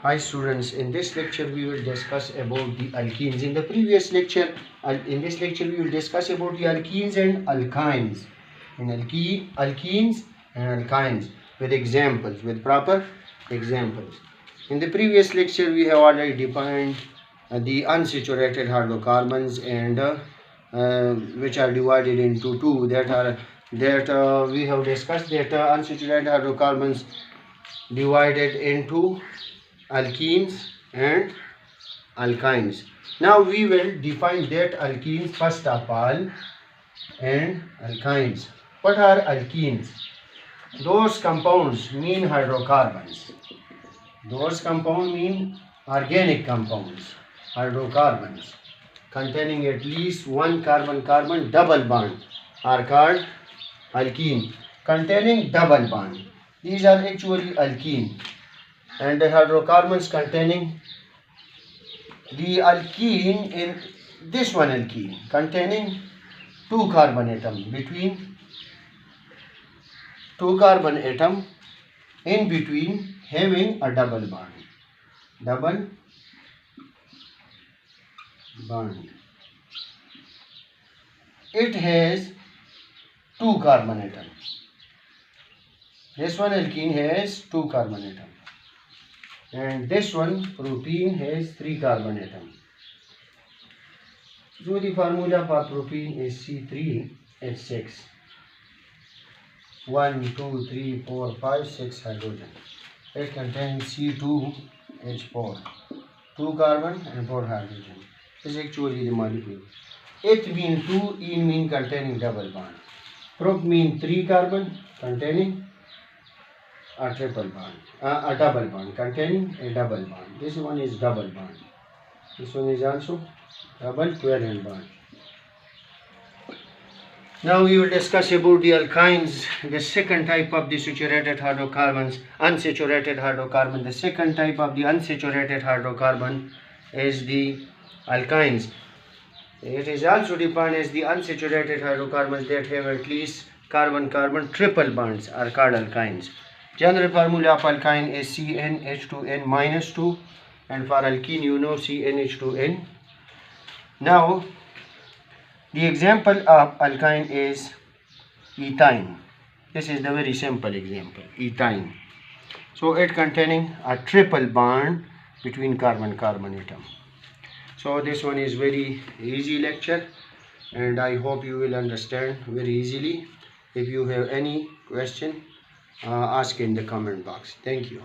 Hi students, in this lecture we will discuss about the alkenes. In the previous lecture, in this lecture we will discuss about the alkenes and alkynes. In alkenes and alkynes with examples, with proper examples. In the previous lecture we have already defined the unsaturated hydrocarbons and which are divided into two. We have discussed that unsaturated hydrocarbons divided into alkenes and alkynes. Now we will define that alkenes first of all and alkynes. What are alkenes? Those compounds mean hydrocarbons. Those compounds mean organic compounds, hydrocarbons, containing at least one carbon-carbon double bond are called alkene. Containing double bond. These are actually alkene. And the hydrocarbons containing the alkene in this one alkene containing two carbon atom between two carbon atom in between having a double bond. It has two carbon atom. This one alkene has two carbon atom. And this one propene has 3 carbon atoms. So the formula for propene is C3H6. 1, 2, 3, 4, 5, 6 hydrogen. It contains C2H4. 2 carbon and 4 hydrogen. This is actually the molecule. H means 2, E means containing double bond. Prop means 3 carbon containing a triple bond, a double bond containing a double bond. This one is double bond. This one is also double covalent bond. Now we will discuss about the alkynes, the second type of the saturated hydrocarbons, unsaturated hydrocarbon. The second type of the unsaturated hydrocarbon is the alkynes. It is also defined as the unsaturated hydrocarbons that have at least carbon-carbon triple bonds are called alkynes. General formula of alkyne is CnH2n minus 2, and for alkene you know CnH2n. Now the example of alkyne is ethyne. This is the very simple example, ethyne. So it containing a triple bond between carbon-carbon atom. So this one is very easy lecture and I hope you will understand very easily. If you have any question, ask in the comment box. Thank you.